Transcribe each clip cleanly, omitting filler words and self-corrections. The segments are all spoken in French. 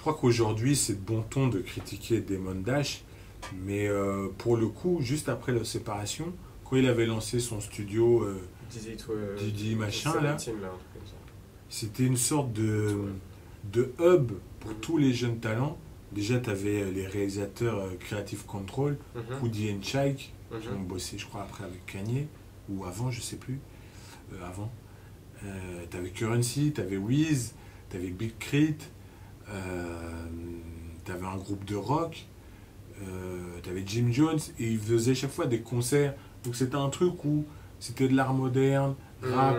crois qu'aujourd'hui, c'est de bon ton de critiquer Damon Dash, mais pour le coup, juste après leur séparation, quand il avait lancé son studio Didi machin, là, c'était une sorte de hub pour tous les jeunes talents. Déjà, tu avais les réalisateurs Creative Control, Woody and Chike, qui ont bossé, je crois, après avec Kanye, ou avant, je sais plus. Avant. Tu avais Currency, tu avais Wiz, tu avais Big Crit, tu avais un groupe de rock, tu avais Jim Jones, et ils faisaient chaque fois des concerts. Donc c'était un truc où c'était de l'art moderne, rap,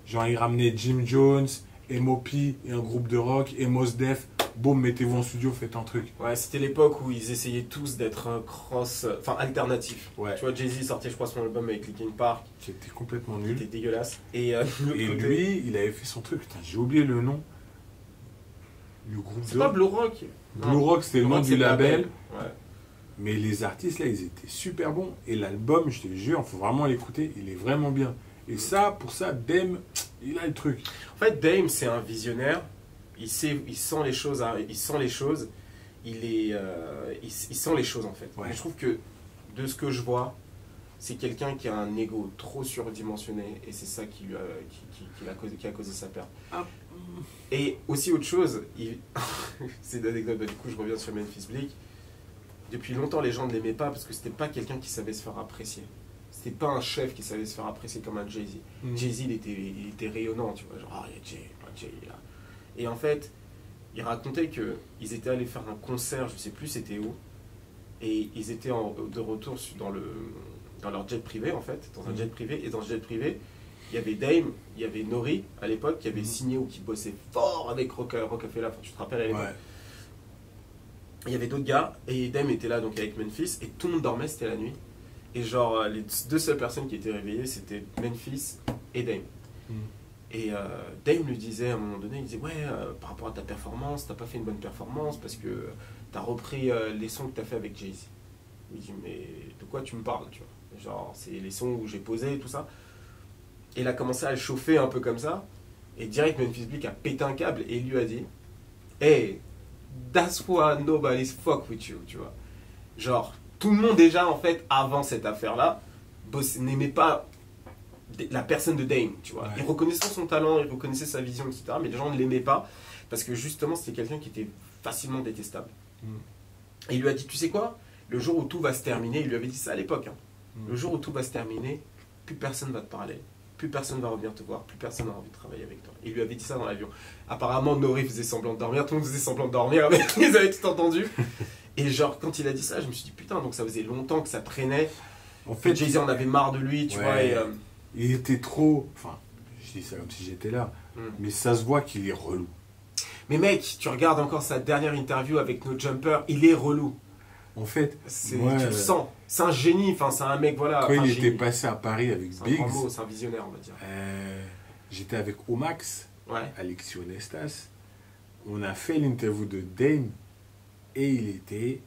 genre ils ramenaient Jim Jones, M.O.P. et un groupe de rock, et Mos Def. Boum, mettez-vous en studio, faites un truc. Ouais, c'était l'époque où ils essayaient tous d'être enfin alternatifs. Ouais. Tu vois, Jay-Z sortait, je crois, son album avec Linkin Park. C'était complètement nul. C'était dégueulasse. Et lui, il avait fait son truc. Putain, j'ai oublié le nom. Le groupe c'est pas Blue Rock. Blue Rock, c'était le nom du label. Ouais. Mais les artistes, là, ils étaient super bons. Et l'album, je te jure, il faut vraiment l'écouter. Il est vraiment bien. Et ça, pour ça, Dame, il a le truc. En fait, Dame, c'est un visionnaire. Il sent les choses, il sent les choses, il sent les choses en fait. Ouais. Je trouve que de ce que je vois, c'est quelqu'un qui a un ego trop surdimensionné et c'est ça qui a causé sa perte. Ah. Et aussi autre chose, c'est une anecdote, du coup je reviens sur Memphis Bleek. Depuis longtemps les gens ne l'aimaient pas parce que c'était pas quelqu'un qui savait se faire apprécier. C'était pas un chef qui savait se faire apprécier comme un Jay-Z. Jay-Z il était rayonnant, tu vois, genre il y a Jay là. Et en fait, il racontait qu'ils étaient allés faire un concert, je ne sais plus c'était où, et ils étaient de retour dans leur jet privé, en fait, dans un jet privé, et dans ce jet privé, il y avait Dame, il y avait Nori, à l'époque, qui avait signé ou qui bossait fort avec Rockefeller, enfin, tu te rappelles à l'époque. Ouais. Il y avait d'autres gars, et Dame était là donc avec Memphis, et tout le monde dormait, c'était la nuit. Et genre, les deux seules personnes qui étaient réveillées, c'était Memphis et Dame. Et Dame lui disait à un moment donné, il disait ouais, par rapport à ta performance, t'as pas fait une bonne performance parce que t'as repris les sons que t'as fait avec Jay-Z. Il dit mais de quoi tu me parles, tu vois? Genre c'est les sons où j'ai posé et tout ça. Et il a commencé à le chauffer un peu comme ça. Et direct Memphis Bleek a pété un câble et il lui a dit hey, that's why nobody's fuck with you, tu vois. Genre tout le monde déjà en fait avant cette affaire-là n'aimait pas la personne de Dame, tu vois. Ouais. Il reconnaissait son talent, il reconnaissait sa vision, etc. Mais les gens ne l'aimaient pas parce que justement c'était quelqu'un qui était facilement détestable. Et il lui a dit, tu sais quoi, le jour où tout va se terminer, il lui avait dit ça à l'époque, hein, le jour où tout va se terminer, plus personne va te parler, plus personne va revenir te voir, plus personne n'a envie de travailler avec toi. Et il lui avait dit ça dans l'avion. Apparemment, Nori faisait semblant de dormir, tout le monde faisait semblant de dormir, mais ils avaient tout entendu. Et genre, quand il a dit ça, je me suis dit, putain, donc ça faisait longtemps que ça traînait. En fait, Jay-Z en avait marre de lui, tu vois. Et, il était trop... Enfin, je dis ça comme si j'étais là, mais ça se voit qu'il est relou. Mais mec, tu regardes encore sa dernière interview avec No Jumper, il est relou. En fait, moi, tu le sens. C'est un génie, enfin, c'est un mec, voilà. Quand il était passé à Paris avec Biggs, c'est un visionnaire, on va dire. J'étais avec Omax, ouais. Alexio Nestas. On a fait l'interview de Dame et il était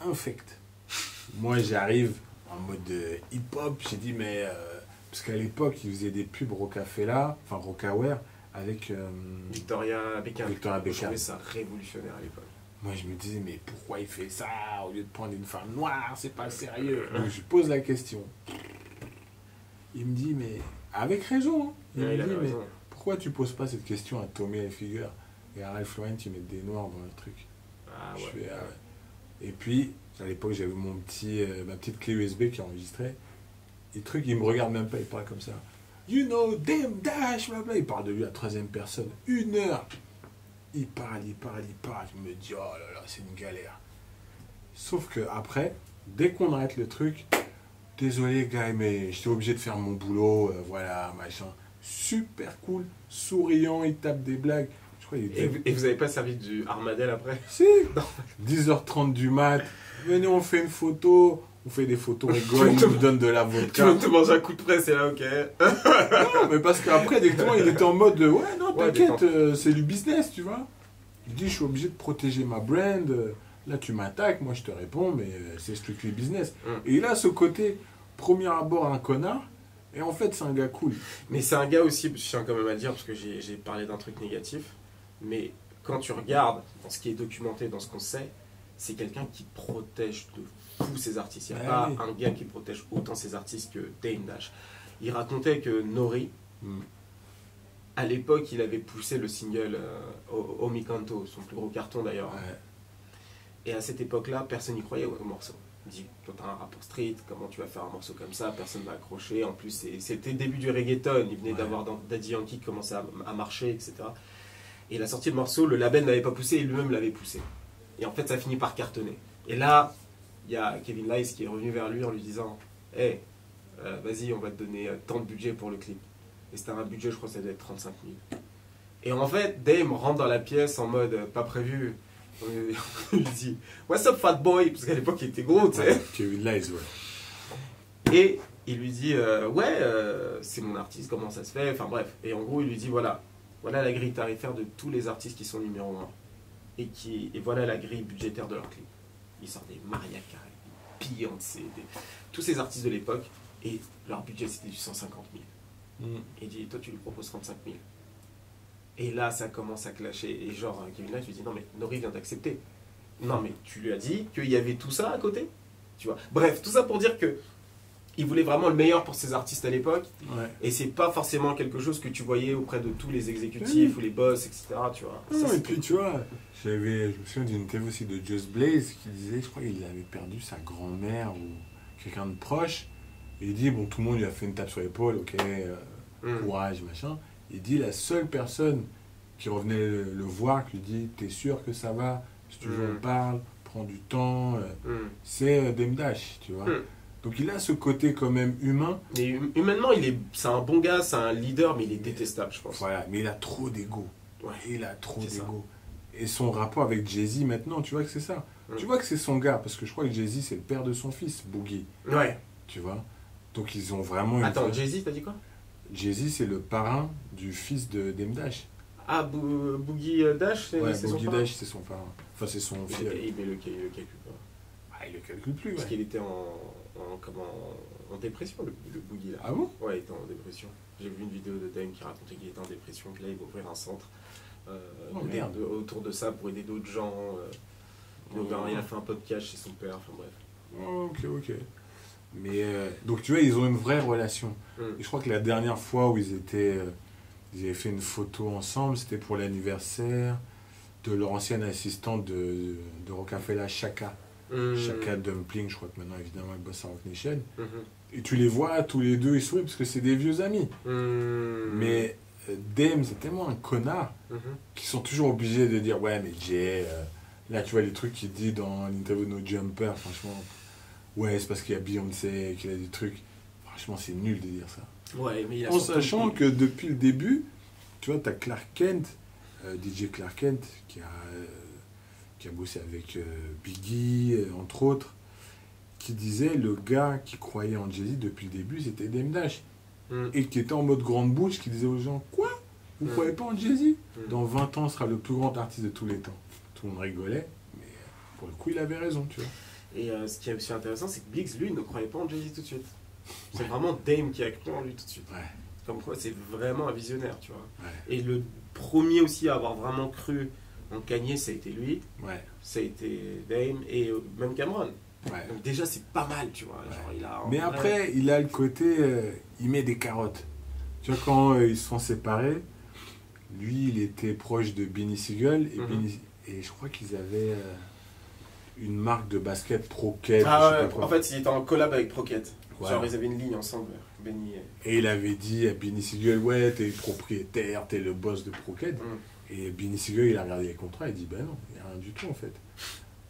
infect. Moi, j'arrive en mode hip-hop. J'ai dit, mais. Parce qu'à l'époque, il faisait des pubs Rockefeller, enfin Rockaware, avec Victoria Beckham. Je trouvais ça révolutionnaire à l'époque. Moi, je me disais, mais pourquoi il fait ça au lieu de prendre une femme noire? C'est pas sérieux. Donc, je pose la question. Il me dit, mais avec raison. Hein. Il me dit, mais pourquoi tu poses pas cette question à Tommy Hilfiger et à Ralph Lauren, tu mets des noirs dans le truc? Ah ouais. Fais, ah ouais. Et puis, à l'époque, j'avais ma petite clé USB qui enregistrait. Et le truc, il me regarde même pas, il parle comme ça. You know, Dame Dash, blablabla. Il parle de lui à la troisième personne. 1 heure. Il parle. Je me dis, oh là là, c'est une galère. Sauf que après, dès qu'on arrête le truc, désolé, gars, mais j'étais obligé de faire mon boulot, voilà, machin. Super cool, souriant, il tape des blagues. Je crois, et vous avez pas servi du Armadel après? Si. 10h30 du mat. Venez, on fait une photo. On fait des photos rigoles, il nous donne de la vodka. Tu veux te manger un coup de presse, c'est là, ok. Non, mais parce qu'après, directement, il était en mode ouais, non, t'inquiète, c'est du business, tu vois. Il dit, je suis obligé de protéger ma brand. Là, tu m'attaques, moi, je te réponds, mais c'est strictly business. Et il a ce côté, premier abord, un connard. Et en fait, c'est un gars cool. Mais c'est un gars aussi, je tiens quand même à le dire, parce que j'ai parlé d'un truc négatif. Mais quand tu regardes dans ce qui est documenté, dans ce qu'on sait, c'est quelqu'un qui protège de fou ses artistes. Il n'y a pas un gars qui protège autant ses artistes que Dame Dash. Il racontait que Nori, à l'époque, il avait poussé le single Omikanto, son plus gros carton d'ailleurs. Ouais. Et à cette époque-là, personne n'y croyait au morceau. Il dit, toi t'as un rappeur street, comment tu vas faire un morceau comme ça, personne ne va accrocher. En plus, c'était le début du reggaeton, il venait d'avoir Daddy Yankee qui commençait à marcher, etc. Et la sortie de morceau, le label n'avait pas poussé, et lui-même l'avait poussé. Et en fait, ça finit par cartonner. Et là, il y a Kevin Lice qui est revenu vers lui en lui disant, hey, vas-y, on va te donner tant de budget pour le clip. Et c'était un budget, je crois que ça devait être 35 000. Et en fait, Dame rentre dans la pièce en mode pas prévu. Il dit What's up, fat boy? Parce qu'à l'époque, il était gros, tu sais. Kevin Lice, ouais. Et il lui dit c'est mon artiste, comment ça se fait? Enfin bref. Et en gros, il lui dit voilà la grille tarifaire de tous les artistes qui sont numéro 1. Et voilà la grille budgétaire de leur clip. Il sort des Mariah Carey, Beyoncé, tous ces artistes de l'époque. Et leur budget, c'était du 150 000. Et il dit toi, tu lui proposes 35 000. Et là, ça commence à clasher. Et genre, Kevin Lice lui dit non, mais Nori vient d'accepter. Non, mais tu lui as dit qu'il y avait tout ça à côté. Tu vois. Bref, tout ça pour dire que il voulait vraiment le meilleur pour ses artistes à l'époque. Ouais. Et c'est pas forcément quelque chose que tu voyais auprès de tous les exécutifs ou les boss, etc. Tu vois. Non, ça, et puis, tu vois, je me souviens d'une interview aussi de Just Blaze qui disait, je crois qu'il avait perdu sa grand-mère ou quelqu'un de proche. Et il dit, bon, tout le monde lui a fait une tape sur l'épaule, ok, courage, machin. Il dit la seule personne qui revenait le voir, qui lui dit t'es sûr que ça va, si tu veux on parle, prends du temps, c'est Dame Dash, tu vois. Donc il a ce côté quand même humain. Mais humainement, c'est un bon gars, c'est un leader, mais il est détestable, je pense. Voilà, mais il a trop d'ego. Ouais, il a trop d'ego. Et son rapport avec Jay-Z maintenant, tu vois que c'est ça. Tu vois que c'est son gars, parce que je crois que Jay-Z c'est le père de son fils, Boogie. Ouais. Tu vois. Donc ils ont vraiment... Attends, Jay-Z, t'as dit quoi? Jay-Z, c'est le parrain du fils de Dame Dash. Ah, Boogie Dash, c'est Boogie Dash, c'est son parrain. Enfin, c'est son fils. Mais il le calcule pas. Ah, il le calcule plus, ouais. Parce qu'il était en dépression, le Boogie, là. Ah bon? Ouais, il était en dépression. J'ai vu une vidéo de Dame qui racontait qu'il était en dépression, que là, il va ouvrir un centre autour de ça pour aider d'autres gens. Il a fait un podcast chez son père, enfin bref. Ok. Mais donc tu vois, ils ont une vraie relation. Et je crois que la dernière fois où ils avaient fait une photo ensemble, c'était pour l'anniversaire de leur ancienne assistante de Rockefeller, Chaka. Chaka Dumpling, je crois que maintenant évidemment elle bosse à Roc Nation. Et tu les vois tous les deux, ils sourient parce que c'est des vieux amis. Mais Dame, c'est tellement un connard qu'ils sont toujours obligés de dire ouais mais Jay, là tu vois les trucs qu'il dit dans l'interview de No Jumper, franchement. Ouais, c'est parce qu'il y a Beyoncé, qu'il a des trucs. Franchement, c'est nul de dire ça. Ouais, mais en sachant que depuis le début, tu vois, tu as Clark Kent, DJ Clark Kent, qui a bossé avec Biggie, entre autres, qui disait le gars qui croyait en Jay-Z depuis le début, c'était Dame Dash. Et qui était en mode grande bouche, qui disait aux gens quoi? Vous ne croyez pas en Jay-Z? Dans 20 ans, sera le plus grand artiste de tous les temps. Tout le monde rigolait, mais pour le coup, il avait raison, tu vois. Et ce qui est aussi intéressant, c'est que Biggs, lui, ne croyait pas en Jay-Z tout de suite. C'est vraiment Dame qui a cru en lui tout de suite. Ouais. Comme quoi, c'est vraiment un visionnaire, tu vois. Ouais. Et le premier aussi à avoir vraiment cru en Kanye, ça a été lui. Ouais. Ça a été Dame et même Cameron. Ouais. Donc déjà, c'est pas mal, tu vois. Ouais. Genre, mais après, il a le côté... il met des carottes. Tu vois, quand ils se sont séparés, lui, il était proche de Beanie Sigel. Et je crois qu'ils avaient... une marque de basket Proket. Ah ouais, en fait, il était en collab avec Proket. Voilà. Genre, ils avaient une ligne ensemble, Benny. Et il avait dit à Beanie Sigel, ouais, t'es le propriétaire, t'es le boss de Proket. Et Beanie Sigel, il a regardé les contrats, il dit, ben non, il n'y a rien du tout en fait.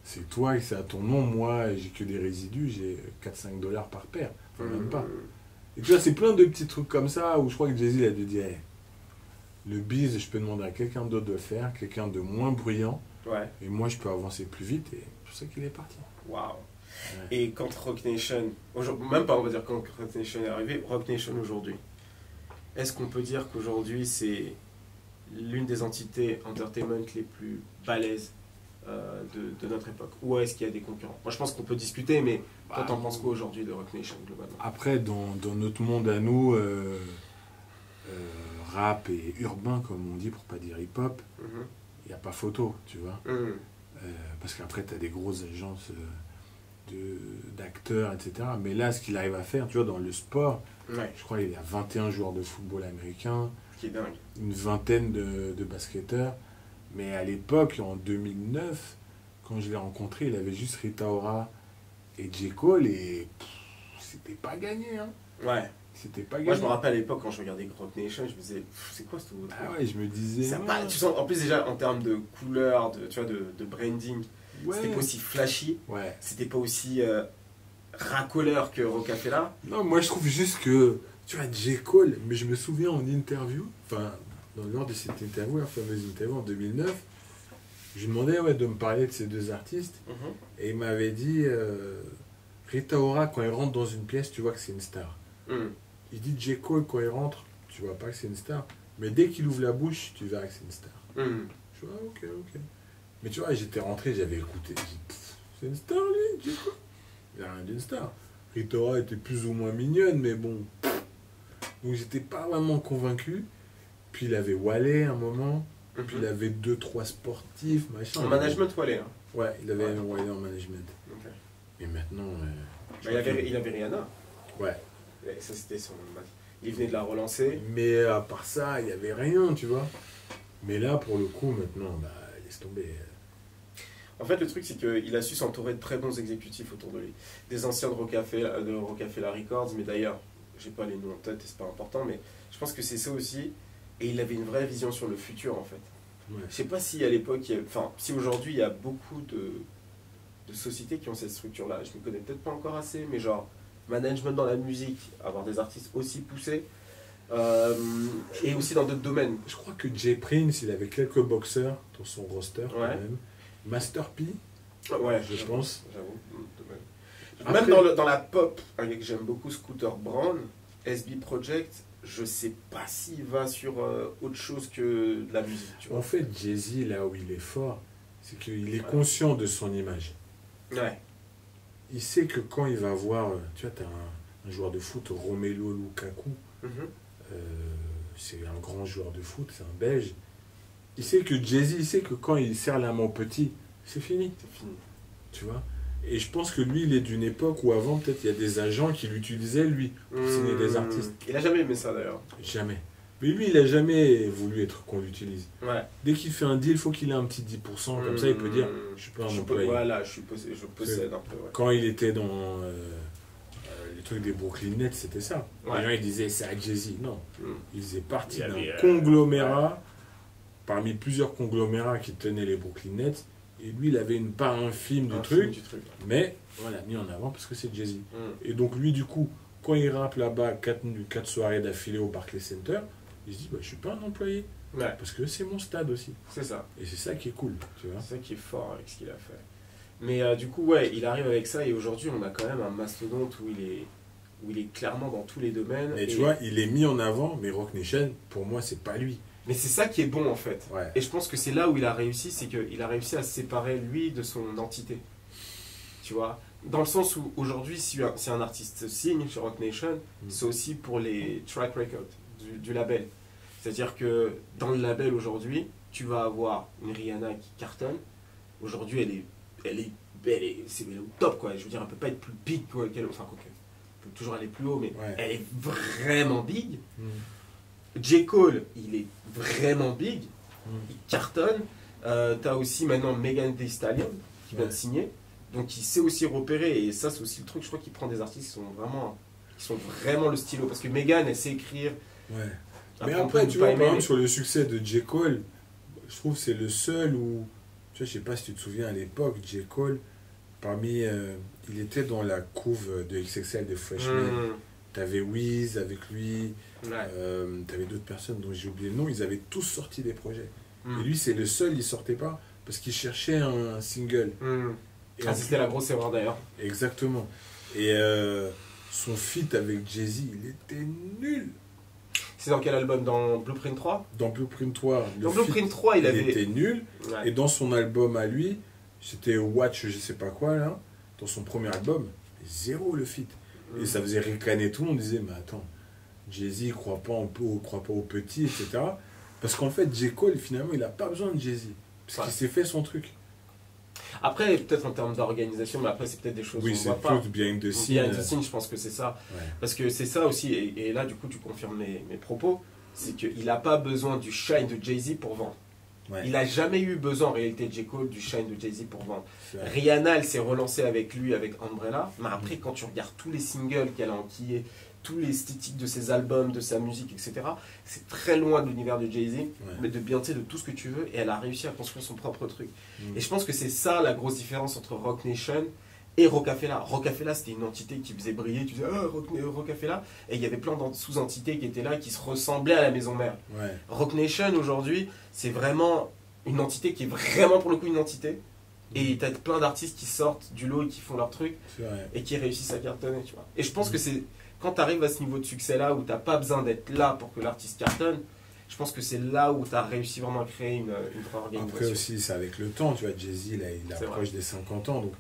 C'est toi, c'est à ton nom, moi, j'ai que des résidus, j'ai 4-5 $ par paire. Enfin, même pas. Et tu vois, c'est plein de petits trucs comme ça où je crois que Jay-Z a dû dire, hey, le biz, je peux demander à quelqu'un d'autre de le faire, quelqu'un de moins bruyant. Ouais. Et moi, je peux avancer plus vite et c'est pour ça qu'il est parti. Waouh. Ouais. Et quand Roc Nation, même pas on va dire quand Roc Nation est arrivé, Roc Nation aujourd'hui, est-ce qu'on peut dire qu'aujourd'hui c'est l'une des entités entertainment les plus balèzes de notre époque? Ou est-ce qu'il y a des concurrents? Moi je pense qu'on peut discuter, mais toi t'en penses quoi aujourd'hui de Roc Nation globalement? Après, dans notre monde à nous, rap et urbain comme on dit, pour pas dire hip-hop, il n'y a pas photo, tu vois. Parce qu'après, tu as des grosses agences d'acteurs, etc. Mais là, ce qu'il arrive à faire, tu vois, dans le sport, je crois qu'il y a 21 joueurs de football américain, qui est dingue. Une vingtaine de basketteurs. Mais à l'époque, en 2009, quand je l'ai rencontré, il avait juste Rita Ora et J. Cole et c'était pas gagné. Hein. Ouais. C'était pas gagné. Moi, je me rappelle à l'époque, quand je regardais Rock Nation, je me disais, c'est quoi ce truc? Ah ouais, je me disais. Tu sens, en plus, déjà, en termes de couleur, tu vois, de branding, c'était pas aussi flashy, c'était pas aussi racoleur que Rockefeller. Non, moi, je trouve juste que, tu vois, J. Cole, mais je me souviens en interview, enfin, lors de cette interview, la fameuse interview en 2009, je lui demandais de me parler de ces deux artistes, et il m'avait dit, Rita Ora, quand il rentre dans une pièce, tu vois que c'est une star. Il dit J. Cole, quand il rentre, tu vois pas que c'est une star. Mais dès qu'il ouvre la bouche, tu verras que c'est une star. Je vois, ok. Mais tu vois, j'étais rentré, j'avais écouté. C'est une star, lui, J. Cole. Il n'y a rien d'une star. Rita Ora était plus ou moins mignonne, mais bon. Donc j'étais pas vraiment convaincu. Puis il avait Wallet à un moment. Puis il avait 2-3 sportifs, machin. En management, Wallet. Hein. Ouais, il avait un Wallet en management. Et maintenant. Il avait Rihanna. Ouais. Et ça, c'était son. Il venait de la relancer. Mais à part ça, il n'y avait rien, tu vois. Mais là, pour le coup, maintenant, laisse tomber. En fait, le truc, c'est qu'il a su s'entourer de très bons exécutifs autour de lui. Des anciens de Rockefeller Records, mais d'ailleurs, j'ai pas les noms en tête et c'est pas important, mais je pense que c'est ça aussi. Et il avait une vraie vision sur le futur, en fait. Je sais pas si à l'époque, si aujourd'hui, il y a beaucoup de sociétés qui ont cette structure-là. Je ne connais peut-être pas encore assez, mais genre, management dans la musique, avoir des artistes aussi poussés, et aussi dans d'autres domaines. Je crois que Jay Prince, il avait quelques boxeurs dans son roster, quand même. Master P, je pense. J'avoue. Même dans la pop, un gars que j'aime beaucoup, Scooter Braun, SB Project, je sais pas s'il va sur autre chose que de la musique. Tu vois. En fait, Jay-Z, là où il est fort, c'est qu'il est conscient de son image. Ouais. Il sait que quand il va voir, tu vois, tu as un joueur de foot, Romelu Lukaku, c'est un grand joueur de foot, c'est un Belge. Il sait que Jay-Z, il sait que quand il serre la main au petit, c'est fini. C'est fini. Tu vois. Et je pense que lui, il est d'une époque où avant, peut-être, il y a des agents qui l'utilisaient, lui, pour signer des artistes. Il a jamais aimé ça, d'ailleurs. Jamais. Mais lui, il a jamais voulu être qu'on l'utilise. Ouais. Dès qu'il fait un deal, il faut qu'il ait un petit 10%. Comme ça, il peut dire, je suis pas un employé. Voilà, je possède un peu. Ouais. Quand il était dans les trucs des Brooklyn Nets, c'était ça. Les gens, ils disaient, c'est à Jay-Z. Non. Il faisait partie d'un conglomérat, parmi plusieurs conglomérats qui tenaient les Brooklyn Nets. Et lui, il avait une part infime du truc. Mais, voilà, mis en avant parce que c'est Jay-Z. Et donc, lui, du coup, quand il rappe là-bas 4 soirées d'affilée au Barclays Center, il se dit, je suis pas un employé. Parce que c'est mon stade aussi. C'est ça. Et c'est ça qui est cool, tu vois. C'est ça qui est fort avec ce qu'il a fait. Mais du coup, il arrive avec ça et aujourd'hui, on a quand même un mastodonte où il est clairement dans tous les domaines. Mais tu vois, il est mis en avant, mais Roc Nation, pour moi, c'est pas lui. Mais c'est ça qui est bon en fait. Et je pense que c'est là où il a réussi, c'est qu'il a réussi à se séparer lui de son entité. Tu vois, dans le sens où aujourd'hui, si un artiste signe chez Roc Nation, c'est aussi pour les track records du label. C'est-à-dire que dans le label aujourd'hui, tu vas avoir une Rihanna qui cartonne. Aujourd'hui, elle est au top quoi. Je veux dire, elle peut pas être plus big qu'elle. Enfin, quoi, elle peut toujours aller plus haut, mais elle est vraiment big. J. Cole, il est vraiment big, il cartonne. T'as aussi maintenant Megan Thee Stallion qui vient de signer, donc il sait aussi repérer, et ça c'est aussi le truc, je crois qu'il prend des artistes qui sont vraiment le stylo, parce que Megan elle sait écrire. Mais après, tu vois, par exemple, sur le succès de J. Cole, je trouve que c'est le seul où, tu vois, je sais pas si tu te souviens à l'époque, J. Cole, il était dans la couve de XXL de Freshman. T'avais Wiz avec lui, t'avais d'autres personnes dont j'ai oublié le nom, ils avaient tous sorti des projets. Et lui, c'est le seul, il sortait pas, parce qu'il cherchait un single. C'était la grosse erreur d'ailleurs. Exactement. Et son feat avec Jay-Z, il était nul. C'est dans quel album? Dans Blueprint 3? Dans Blueprint 3. Dans Blueprint 3, il était nul. Et dans son album à lui, c'était Watch, je sais pas quoi, là, dans son premier album, zéro le feat. Et ça faisait ricaner tout le monde, on disait, mais attends, Jay-Z ne croit pas au petit, etc. Parce qu'en fait, J. Cole, finalement, il n'a pas besoin de Jay-Z. Parce qu'il s'est fait son truc. Après, peut-être en termes d'organisation, mais après, c'est peut-être des choses qu'on voit pas. Oui, c'est plus behind the scene. Behind the scene, je pense que c'est ça. Ouais. Parce que c'est ça aussi, et là, du coup, tu confirmes mes propos, c'est qu'il n'a pas besoin du shine de Jay-Z pour vendre. Ouais. Il n'a jamais eu besoin, en réalité, de J. Cole, du shine de Jay-Z pour vendre. Rihanna, elle s'est relancée avec lui, avec Umbrella, mais après, quand tu regardes tous les singles qu'elle a enquillés, tous les esthétiques de ses albums, de sa musique, etc., c'est très loin de l'univers de Jay-Z, mais de Beyoncé, de tout ce que tu veux, et elle a réussi à construire son propre truc. Et je pense que c'est ça la grosse différence entre Roc Nation et Rocafella. Rocafella, c'était une entité qui faisait briller, tu disais Rocafella, et il y avait plein de sous-entités qui étaient là, qui se ressemblaient à la maison mère. Ouais. Roc Nation, aujourd'hui, c'est vraiment une entité qui est vraiment pour le coup une entité. Et t'as plein d'artistes qui sortent du lot et qui font leur truc, et qui réussissent à cartonner, tu vois. Et je pense que c'est quand tu arrives à ce niveau de succès-là, où tu n'as pas besoin d'être là pour que l'artiste cartonne, je pense que c'est là où tu as réussi vraiment à créer une vraie organisation. Après aussi, c'est avec le temps, tu vois, Jay-Z, il approche des 50 ans, donc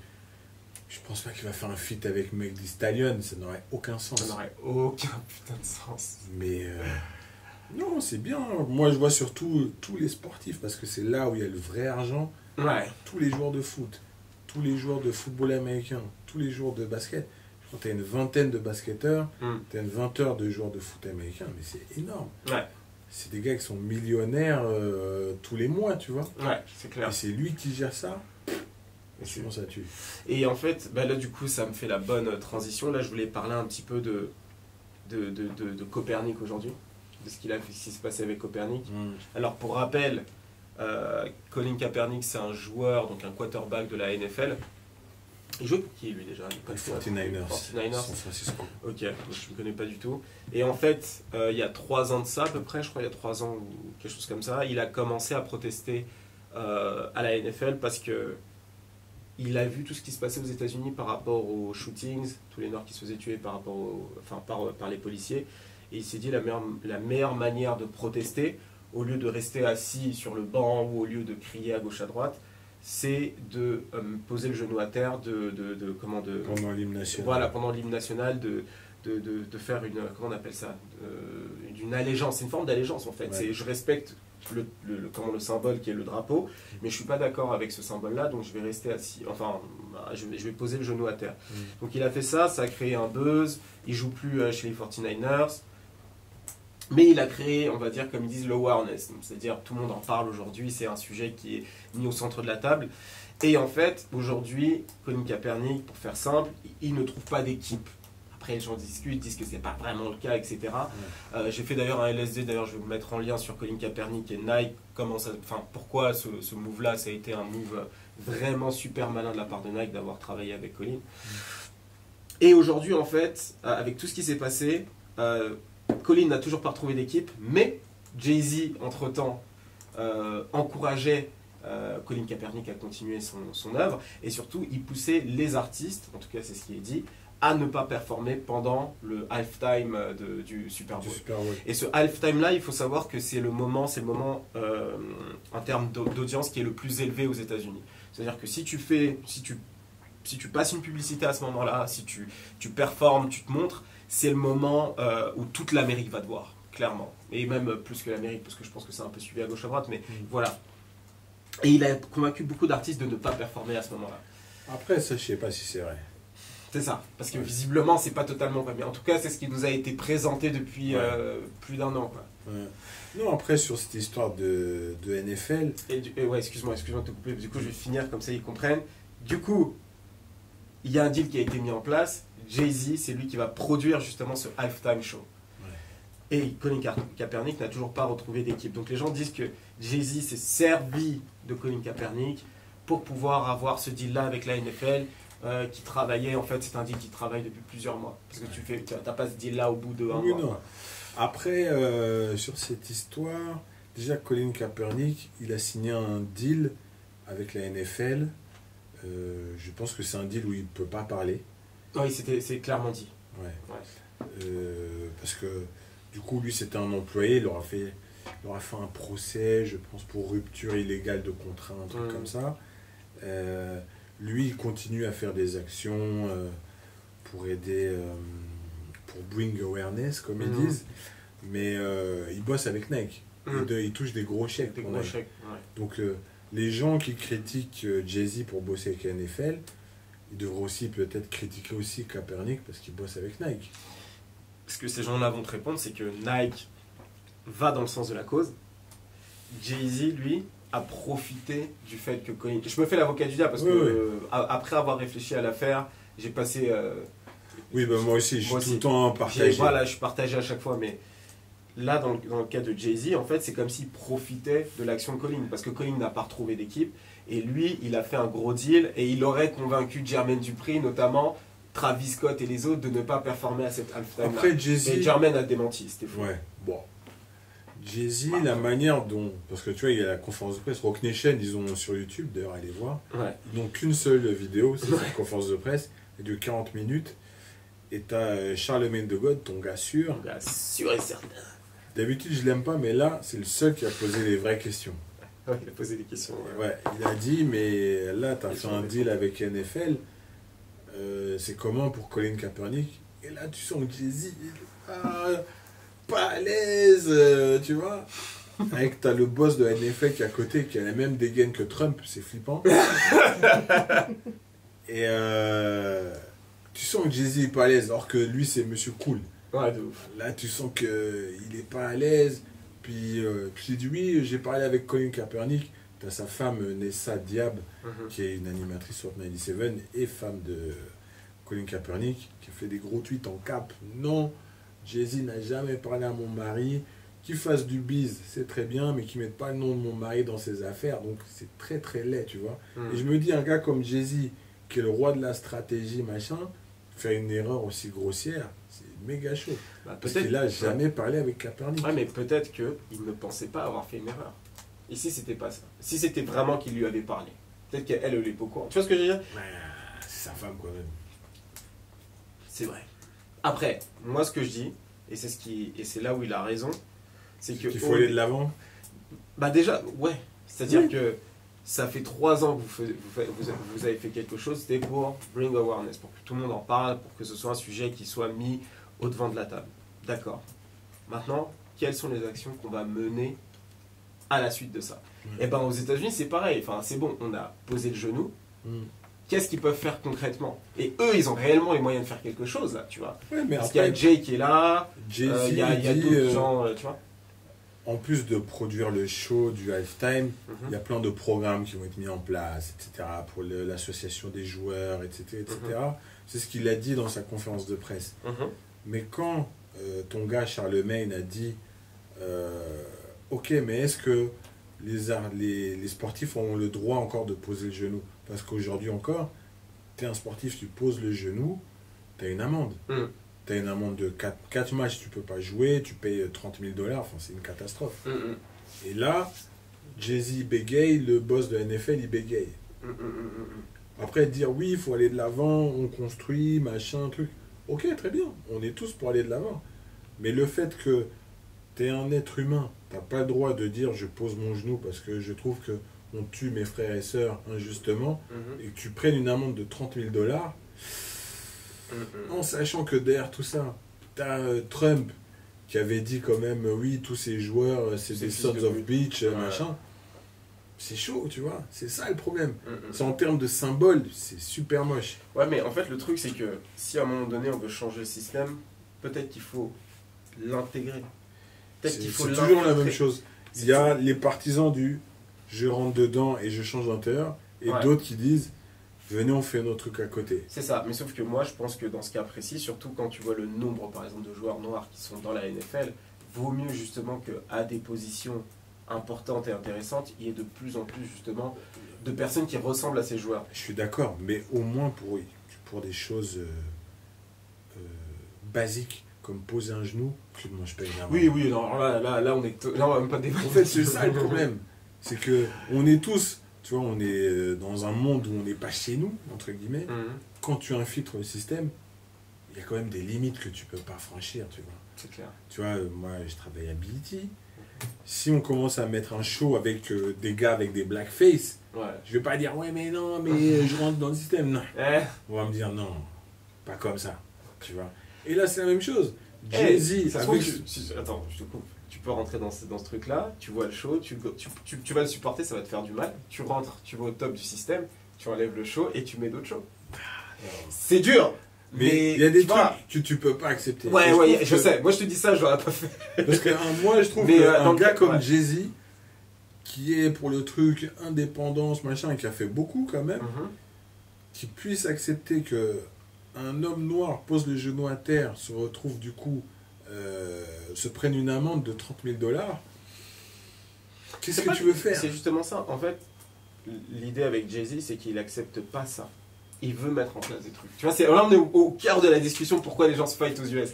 je pense pas qu'il va faire un feat avec Meg Thee Stallion, ça n'aurait aucun sens. Ça n'aurait aucun putain de sens. Mais non, c'est bien. Moi, je vois surtout tous les sportifs, parce que c'est là où il y a le vrai argent. Ouais. Tous les joueurs de foot, tous les joueurs de football américain, tous les joueurs de basket. Quand tu as une vingtaine de basketteurs, tu as une vingtaine de joueurs de foot américains, mais c'est énorme. Ouais. C'est des gars qui sont millionnaires tous les mois, tu vois. Ouais, c'est clair. Et c'est lui qui gère ça. Et c'est bon, ça tue. Et en fait, bah là, du coup, ça me fait la bonne transition. Là, je voulais parler un petit peu de Copernic aujourd'hui, de ce qui s'est passé avec Copernic. Alors, pour rappel, Colin Kaepernick, c'est un joueur, donc un quarterback de la NFL. Il jouait pour qui lui déjà? 49ers. San Francisco. Ok, je ne connais pas du tout. Et en fait, il y a 3 ans de ça à peu près, je crois il y a 3 ans ou quelque chose comme ça, il a commencé à protester à la NFL parce que il a vu tout ce qui se passait aux États-Unis par rapport aux shootings, tous les Noirs qui se faisaient tuer par les policiers. Et il s'est dit la meilleure manière de protester, au lieu de rester assis sur le banc ou au lieu de crier à gauche à droite, c'est de poser le genou à terre, pendant l'hymne national. Voilà, pendant l'hymne national, de faire une, comment on appelle ça, d'une allégeance. C'est une forme d'allégeance en fait. Ouais. Je respecte le symbole qui est le drapeau, mais je suis pas d'accord avec ce symbole-là, donc je vais rester assis. Enfin, je vais poser le genou à terre. Donc il a fait ça, ça a créé un buzz. Il joue plus chez les 49ers. Mais il a créé, on va dire, comme ils disent, l'awareness. C'est-à-dire, tout le monde en parle aujourd'hui, c'est un sujet qui est mis au centre de la table. Et en fait, aujourd'hui, Colin Kaepernick, pour faire simple, il ne trouve pas d'équipe. Après, les gens discutent, disent que ce n'est pas vraiment le cas, etc. J'ai fait d'ailleurs un LSD, d'ailleurs, je vais vous mettre en lien sur Colin Kaepernick et Nike. Pourquoi ce move-là, ça a été un move vraiment super malin de la part de Nike d'avoir travaillé avec Colin. Et aujourd'hui, en fait, avec tout ce qui s'est passé, Colin n'a toujours pas retrouvé d'équipe, mais Jay-Z, entre-temps, encourageait Colin Kaepernick à continuer son œuvre, et surtout, il poussait les artistes, en tout cas c'est ce qui est dit, à ne pas performer pendant le halftime du Super Bowl. Et ce halftime-là, il faut savoir que c'est le moment en termes d'audience qui est le plus élevé aux États-Unis. C'est-à-dire que si tu passes une publicité à ce moment-là, si tu performes, tu te montres, c'est le moment où toute l'Amérique va te voir, clairement. Et même plus que l'Amérique, parce que je pense que c'est un peu suivi à gauche à droite, mais voilà. Et il a convaincu beaucoup d'artistes de ne pas performer à ce moment-là. Après, ça, je sais pas si c'est vrai. C'est ça, parce que visiblement, c'est pas totalement vrai. Mais en tout cas, c'est ce qui nous a été présenté depuis plus d'1 an, quoi. Non, après, sur cette histoire de NFL... excuse-moi de te couper, du coup, je vais finir, comme ça, ils comprennent. Du coup, il y a un deal qui a été mis en place. Jay-Z, c'est lui qui va produire justement ce halftime show. Ouais. Et Colin Kaepernick n'a toujours pas retrouvé d'équipe. Donc les gens disent que Jay-Z s'est servi de Colin Kaepernick pour pouvoir avoir ce deal-là avec la NFL qui travaillait. En fait, c'est un deal qui travaille depuis plusieurs mois. Parce que tu n'as pas ce deal-là au bout de un mois. Non. Après, sur cette histoire, déjà Colin Kaepernick, il a signé un deal avec la NFL. Je pense que c'est un deal où il ne peut pas parler. Oui, c'est clairement dit. Ouais. Parce que du coup, lui, c'était un employé, il aura fait un procès, je pense, pour rupture illégale de contrat, un truc comme ça. Lui, il continue à faire des actions pour aider, pour bring awareness, comme ils disent. Mais il bosse avec Nike. Il touche des gros chèques. Donc les gens qui critiquent Jay-Z pour bosser avec la NFL, ils devraient aussi peut-être critiquer aussi Kaepernick parce qu'il bosse avec Nike. Ce que ces gens-là vont te répondre, c'est que Nike va dans le sens de la cause. Jay-Z, lui, a profité du fait que Colin... Je me fais l'avocat du diable parce que après avoir réfléchi à l'affaire, j'ai passé... oui, bah moi aussi, je suis tout le temps partagé. Voilà, je suis partagé à chaque fois, mais là, dans le cas de Jay-Z, en fait, c'est comme s'il profitait de l'action de Colin, parce que Colin n'a pas retrouvé d'équipe, et lui, il a fait un gros deal, et il aurait convaincu Jermaine Dupri, notamment Travis Scott et les autres, de ne pas performer à cette halftime. Après, Jay-Z... Et Jermaine a démenti, c'était fou. Ouais, bon. Jay-Z, la manière dont... Parce que tu vois, il y a la conférence de presse, Rock Nation, ils ont sur YouTube, d'ailleurs, allez voir. Ouais. Ils n'ont qu'une seule vidéo, c'est cette conférence de presse, elle dure 40 minutes. Et t'as Charlemagne de God, ton gars sûr. Ton gars sûr et certain. D'habitude, je l'aime pas, mais là, c'est le seul qui a posé les vraies questions. Ouais, il a posé des questions. Ouais, il a dit, mais là, t'as fait un deal avec NFL. C'est comment pour Colin Kaepernick? Et là, tu sens que Jay-Z, pas à l'aise, tu vois. Avec t'as le boss de la NFL qui est à côté, qui a la même dégaine que Trump, c'est flippant. Et tu sens que Jay-Z est pas à l'aise, alors que lui, c'est Monsieur Cool. Ouais, de ouf. Là, tu sens qu'il est pas à l'aise. Puis j'ai dit, oui, j'ai parlé avec Colin Kaepernick. T'as sa femme, Nessa Diab, qui est une animatrice sur 97 et femme de Colin Kaepernick, qui fait des gros tweets en cap. Non, Jay-Z n'a jamais parlé à mon mari. Qu'il fasse du bise, c'est très bien, mais qu'il ne mette pas le nom de mon mari dans ses affaires. Donc c'est très très laid, tu vois. Et je me dis, un gars comme Jay-Z, qui est le roi de la stratégie, machin, faire une erreur aussi grossière, c'est méga chaud. Bah, parce qu'il n'a jamais parlé avec Kaepernick. Ouais, mais peut-être qu'il ne pensait pas avoir fait une erreur. Et si c'était pas ça? Si c'était vraiment qu'il lui avait parlé? Peut-être qu'elle, elle est pas au courant. Tu vois ce que je veux dire? C'est sa femme, quand même. C'est vrai. Après, moi, ce que je dis, et c'est là où il a raison, c'est qu'il faut aller de l'avant. Bah déjà, ouais. C'est-à-dire que ça fait 3 ans que vous avez fait quelque chose, c'était pour bring awareness, pour que tout le monde en parle, pour que ce soit un sujet qui soit mis au devant de la table. D'accord. Maintenant, quelles sont les actions qu'on va mener à la suite de ça? Et ben aux États-Unis, c'est pareil. Enfin, c'est bon, on a posé le genou. Qu'est-ce qu'ils peuvent faire concrètement? Et eux, ils ont réellement les moyens de faire quelque chose, là, tu vois. Ouais, mais parce qu'il y a Jay qui est là, il y a d'autres gens, tu vois. En plus de produire le show du halftime, il y a plein de programmes qui vont être mis en place, etc., pour l'association des joueurs, etc., etc. C'est ce qu'il a dit dans sa conférence de presse. Mais quand ton gars Charlemagne a dit ok, mais est-ce que les sportifs ont le droit encore de poser le genou? Parce qu'aujourd'hui encore, tu es un sportif, tu poses le genou, tu as une amende. Tu as une amende de 4 matchs, tu peux pas jouer, tu payes 30 000 $, enfin, c'est une catastrophe. Et là, Jay-Z bégaye, le boss de la NFL, il bégaye. Après, dire oui, il faut aller de l'avant, on construit, machin, truc. Ok, très bien, on est tous pour aller de l'avant. Mais le fait que tu es un être humain, tu n'as pas le droit de dire je pose mon genou parce que je trouve qu'on tue mes frères et sœurs injustement, et que tu prennes une amende de 30 000 $, en sachant que derrière tout ça, tu as Trump qui avait dit quand même, oui, tous ces joueurs, c'est des Sons of Beach, machin. C'est chaud, tu vois. C'est ça le problème. C'est en termes de symbole, c'est super moche. Ouais, mais en fait, le truc, c'est que si à un moment donné, on veut changer le système, peut-être qu'il faut l'intégrer. Peut-être qu'il faut toujours la même chose. Il y a les partisans du je rentre dedans et je change d'intérieur, et d'autres qui disent venez, on fait notre truc à côté. C'est ça, mais sauf que moi, je pense que dans ce cas précis, surtout quand tu vois le nombre, par exemple, de joueurs noirs qui sont dans la NFL, vaut mieux justement qu'à des positions importantes et intéressantes, il y ait de plus en plus, justement, de personnes qui ressemblent à ces joueurs. Je suis d'accord, mais au moins pour des choses basiques, comme poser un genou, tu ne manges pas une amende. Oui, non, là on est... Là, on va même pas débattre. En fait, c'est ça le problème. C'est que on est tous... Tu vois, on est dans un monde où on n'est pas chez nous, entre guillemets. Quand tu infiltres le système, il y a quand même des limites que tu peux pas franchir, tu vois. C'est clair. Tu vois, moi, je travaille à BET. Si on commence à mettre un show avec des gars avec des blackface, je vais pas dire, ouais, mais non, mais je rentre dans le système. Non. On va me dire, non, pas comme ça, tu vois. Et là, c'est la même chose. Jay-Z. Attends, je te coupe. Tu peux rentrer dans ce truc-là, tu vois le show, tu vas le supporter, ça va te faire du mal. Tu rentres, tu vas au top du système, tu enlèves le show et tu mets d'autres shows. C'est dur. Mais il y a des trucs que tu peux pas accepter. Ouais, je sais. Moi, je te dis ça, je l'aurais pas fait. Parce que moi, je trouve qu'un gars comme Jay-Z, qui est pour le truc indépendance, machin, et qui a fait beaucoup quand même, qui puisse accepter que un homme noir pose le genou à terre, se retrouve du coup, se prenne une amende de 30 000 $. Qu'est-ce que tu veux faire? C'est justement ça. En fait, l'idée avec Jay-Z, c'est qu'il accepte pas ça. Il veut mettre en place des trucs. Tu vois, là on est au cœur de la discussion pourquoi les gens se fight aux US.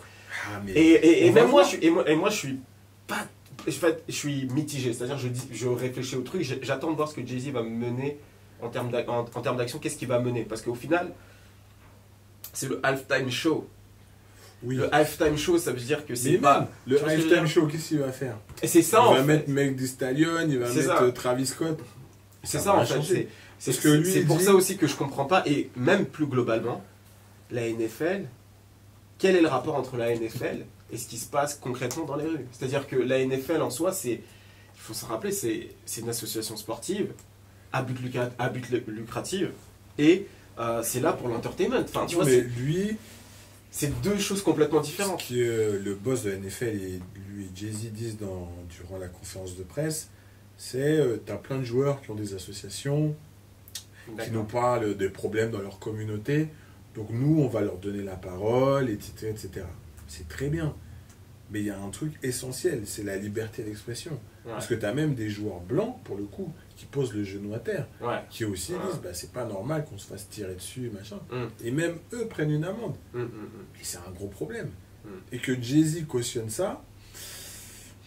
Et même moi, je suis pas, je suis mitigé. C'est-à-dire, je réfléchis au truc. J'attends de voir ce que Jay-Z va mener en termes d'action. Qu'est-ce qu'il va mener? Parce qu'au final, c'est le halftime show. Oui. Le halftime show, ça veut dire que c'est pas. Le halftime show, qu'est-ce qu'il va faire? Et c'est ça. Il va mettre Meg Thee Stallion, il va mettre Travis Scott. C'est ça en fait. C'est pour ça aussi que je comprends pas, et même plus globalement, la NFL, quel est le rapport entre la NFL et ce qui se passe concrètement dans les rues? C'est-à-dire que la NFL en soi, il faut se rappeler, c'est une association sportive à but lucratif, et c'est là pour l'entertainment. Enfin, tu vois, mais lui, c'est deux choses complètement différentes. Ce que le boss de la NFL et lui et Jay-Z disent durant la conférence de presse, c'est tu as plein de joueurs qui ont des associations, qui nous parlent des problèmes dans leur communauté. Donc nous, on va leur donner la parole, etc. etc. C'est très bien. Mais il y a un truc essentiel, c'est la liberté d'expression. Ouais. Parce que tu as même des joueurs blancs, pour le coup, qui posent le genou à terre, qui aussi disent, bah, c'est pas normal qu'on se fasse tirer dessus, machin. Et même eux prennent une amende. Et c'est un gros problème. Et que Jay-Z cautionne ça,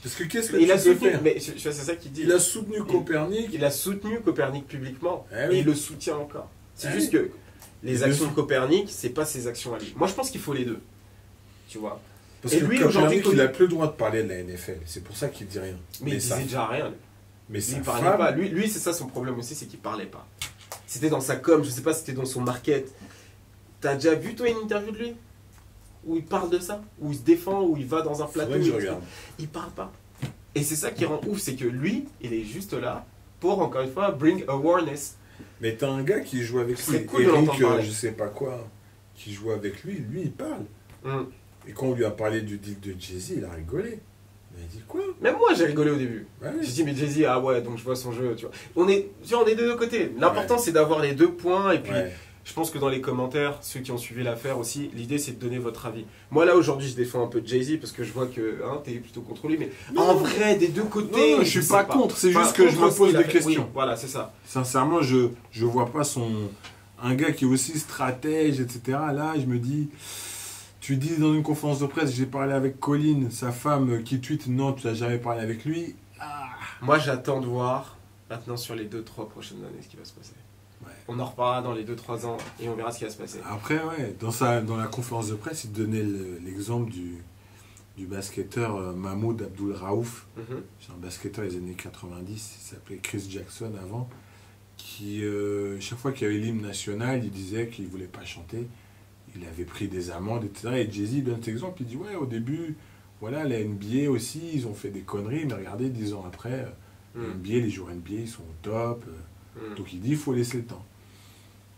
parce que qu'est-ce que tu veux faire? Mais c'est ça qu'il dit. Il a soutenu Copernic. Il a soutenu Copernic publiquement. Et il le soutient encore. C'est juste que les actions de Copernic, c'est pas ses actions à lui. Moi, je pense qu'il faut les deux. Tu vois. Parce que lui, aujourd'hui, il n'a plus le droit de parler de la NFL. C'est pour ça qu'il dit rien. Mais il disait déjà rien. Mais il parlait pas. Lui, c'est ça son problème aussi, c'est qu'il parlait pas. C'était dans sa com, je sais pas si c'était dans son market. T'as déjà vu, toi, une interview de lui? Où il parle de ça, où il se défend, où il va dans un plateau. Il parle pas. Et c'est ça qui rend ouf, c'est que lui, il est juste là pour, encore une fois, bring awareness. Mais t'as un gars qui joue avec lui, cool Eric, je sais pas quoi, qui joue avec lui, il parle. Et quand on lui a parlé du deal de Jay-Z, il a rigolé. Il a dit quoi? Même moi, j'ai rigolé au début. Ouais. J'ai dit, mais Jay-Z, ah ouais, donc je vois son jeu, tu vois. On est des deux côtés. L'important, c'est d'avoir les deux points, et puis... Je pense que dans les commentaires, ceux qui ont suivi l'affaire aussi, l'idée c'est de donner votre avis. Moi là aujourd'hui je défends un peu Jay-Z parce que je vois que t'es plutôt contre lui, mais en vrai des deux côtés... Non, je suis pas contre, c'est juste que je me pose des questions. Oui, voilà, c'est ça. Sincèrement, je vois pas un gars qui est aussi stratège, etc. Là, je me dis... Tu dis dans une conférence de presse, j'ai parlé avec Colin, sa femme qui tweet, non, tu n'as jamais parlé avec lui. Moi j'attends de voir maintenant sur les 2-3 prochaines années ce qui va se passer. On en reparlera dans les 2-3 ans et on verra ce qui va se passer. Après, dans la conférence de presse, il donnait l'exemple du basketteur Mahmoud Abdul Raouf. C'est un basketteur des années 90, il s'appelait Chris Jackson avant, qui, chaque fois qu'il y avait l'hymne national, il disait qu'il ne voulait pas chanter. Il avait pris des amendes, etc. Et Jay-Z donne cet exemple, il dit, ouais, au début, voilà, la NBA aussi, ils ont fait des conneries, mais regardez, 10 ans après, NBA, les joueurs NBA, ils sont au top. Donc il dit, il faut laisser le temps.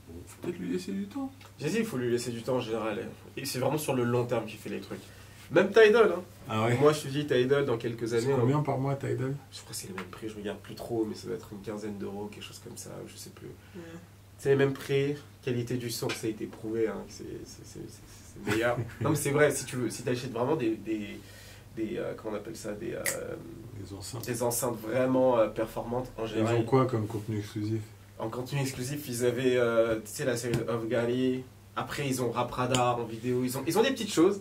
Bon, faut peut-être lui laisser du temps. Jay-Z, il faut lui laisser du temps en général. Et c'est vraiment sur le long terme qu'il fait les trucs. Même Tidal. Moi, je te dis Tidal dans quelques années. C'est combien par mois Tidal? Je crois que c'est le même prix, je regarde plus trop, mais ça doit être une quinzaine d'euros, quelque chose comme ça, je sais plus. C'est les mêmes prix, qualité du son, ça a été prouvé, c'est meilleur. Non mais c'est vrai, si tu achètes vraiment des comment on appelle ça, des enceintes vraiment performantes en général. Ils ont quoi comme contenu exclusif? En contenu exclusif, ils avaient la série Of Gali. Après, ils ont Rap Radar en vidéo. Ils ont des petites choses.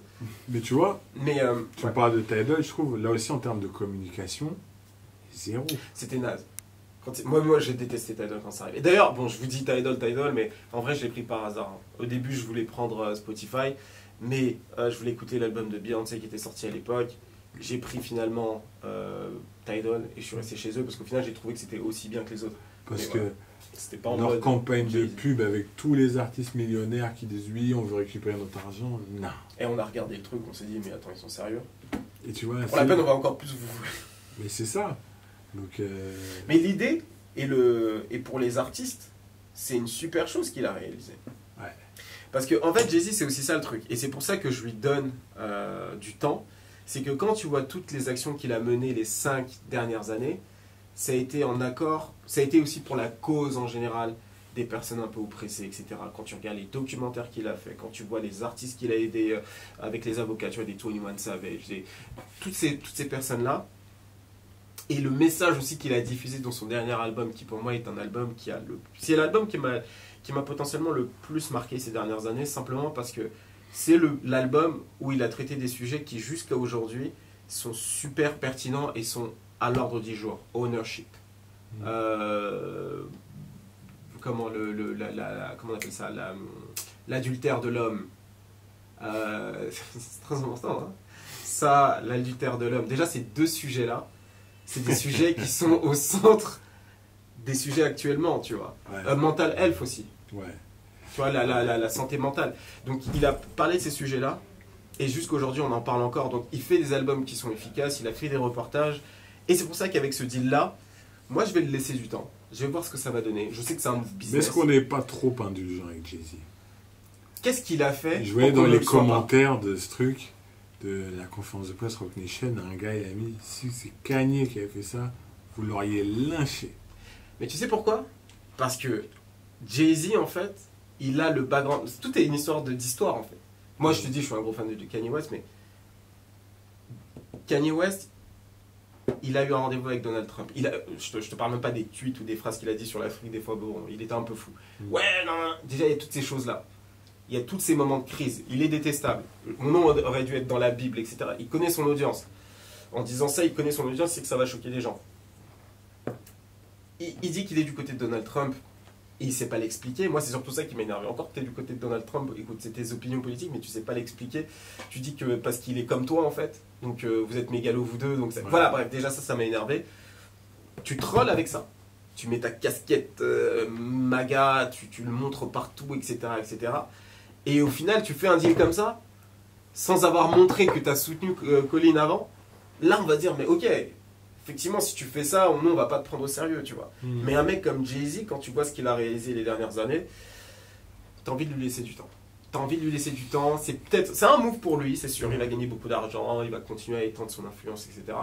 Mais tu vois, tu parles de Tidal, je trouve, là aussi en termes de communication, zéro. C'était naze. Moi, j'ai détesté Tidal quand ça arrive. Et d'ailleurs, bon, je vous dis Tidal, mais en vrai, je l'ai pris par hasard. Au début, je voulais prendre Spotify, mais je voulais écouter l'album de Beyoncé qui était sorti à l'époque. J'ai pris finalement Tidal et je suis resté chez eux parce qu'au final, j'ai trouvé que c'était aussi bien que les autres. Parce C'était pas en leur mode campagne de Jay-Z. pub avec tous les artistes millionnaires qui disent oui, on veut récupérer notre argent. Non. Et on a regardé le truc, on s'est dit, mais attends, ils sont sérieux. Et tu vois, Pour la peine, on va encore plus vous. mais c'est ça. Donc, Mais l'idée, et pour les artistes, c'est une super chose qu'il a réalisé. Ouais. Parce que, en fait, Jay-Z, c'est aussi ça le truc. Et c'est pour ça que je lui donne du temps. C'est que quand tu vois toutes les actions qu'il a menées les 5 dernières années, ça a été en accord, ça a été aussi pour la cause en général des personnes un peu oppressées, etc. Quand tu regardes les documentaires qu'il a fait, quand tu vois les artistes qu'il a aidés avec les avocats, tu vois, des 21 Savage, toutes ces personnes-là, et le message aussi qu'il a diffusé dans son dernier album, qui pour moi est un album c'est l'album qui m'a potentiellement le plus marqué ces dernières années, simplement parce que c'est l'album où il a traité des sujets qui jusqu'à aujourd'hui sont super pertinents et sont à l'ordre du jour. Ownership. Comment on appelle ça, l'adultère de l'homme. C'est très important. Hein, ça, l'adultère de l'homme. Déjà, ces deux sujets-là, c'est des sujets qui sont au centre des sujets actuellement, tu vois. Ouais. Mental health aussi. Ouais. Tu vois, la santé mentale. Donc, il a parlé de ces sujets-là. Et jusqu'aujourd'hui, on en parle encore. Donc, il fait des albums qui sont efficaces. Il a fait des reportages. Et c'est pour ça qu'avec ce deal-là, moi, je vais le laisser du temps. Je vais voir ce que ça va donner. Je sais que c'est un business. Mais est-ce qu'on n'est pas trop indulgent avec Jay-Z? Qu'est-ce qu'il a fait? Je voyais dans les commentaires de ce truc, de la conférence de presse Roc Nation, un gars il a mis, si c'est Kanye qui avait fait ça, vous l'auriez lynché. Mais tu sais pourquoi? Parce que Jay-Z, en fait, il a le background. Tout est une histoire d'histoire, en fait. Moi, je te dis, je suis un gros fan de Kanye West, mais Kanye West, il a eu un rendez-vous avec Donald Trump. Je te parle même pas des tweets ou des phrases qu'il a dit sur l'Afrique, des fois, bon, il était un peu fou. Ouais, non, déjà, il y a toutes ces choses-là. Il y a tous ces moments de crise. Il est détestable. Mon nom aurait dû être dans la Bible, etc. Il connaît son audience. En disant ça, il connaît son audience, c'est que ça va choquer les gens. Il dit qu'il est du côté de Donald Trump. Et il ne sait pas l'expliquer. Moi, c'est surtout ça qui m'énerve. Encore que tu es du côté de Donald Trump, écoute, c'est tes opinions politiques, mais tu ne sais pas l'expliquer. Tu dis que parce qu'il est comme toi, en fait. Donc, vous êtes mégalos, vous deux. Donc, ouais. Voilà, bref, déjà, ça m'a énervé. Tu trolls avec ça. Tu mets ta casquette MAGA, tu le montres partout, etc., etc. Et au final, tu fais un deal comme ça, sans avoir montré que tu as soutenu Colin avant. Là, on va dire, mais ok, effectivement, si tu fais ça, nous, on va pas te prendre au sérieux, tu vois. Mais un mec comme Jay-Z, quand tu vois ce qu'il a réalisé les dernières années, tu as envie de lui laisser du temps. Tu as envie de lui laisser du temps. C'est un move pour lui, c'est sûr. Il a gagné beaucoup d'argent, il va continuer à étendre son influence, etc.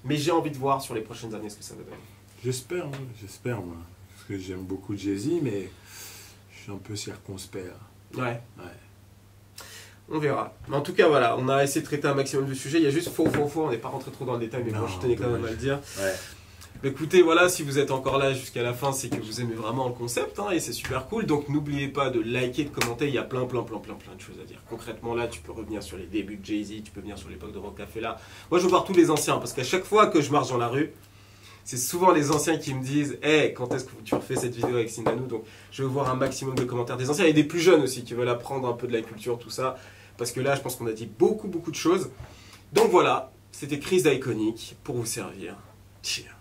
Mais j'ai envie de voir sur les prochaines années ce que ça va donner. J'espère, moi. Parce que j'aime beaucoup Jay-Z, mais je suis un peu circonspect. Ouais. On verra. Mais en tout cas, voilà, on a essayé de traiter un maximum de sujets. Il y a juste faux. On n'est pas rentré trop dans le détail, mais bon, je tenais quand même à le dire. Ouais. Mais écoutez, voilà, si vous êtes encore là jusqu'à la fin, c'est que vous aimez vraiment le concept, hein, et c'est super cool. Donc n'oubliez pas de liker, de commenter. Il y a plein de choses à dire. Concrètement, là, tu peux revenir sur les débuts de Jay-Z, tu peux venir sur l'époque de Roc Café là. Moi, je veux voir tous les anciens, parce qu'à chaque fois que je marche dans la rue, c'est souvent les anciens qui me disent hey, quand est-ce que tu refais cette vidéo avec Sindanou? Donc je veux voir un maximum de commentaires des anciens et des plus jeunes aussi qui veulent apprendre un peu de la culture, tout ça. Parce que là, je pense qu'on a dit beaucoup de choses. Donc voilà, c'était Chris d'Iconic pour vous servir. Cheers.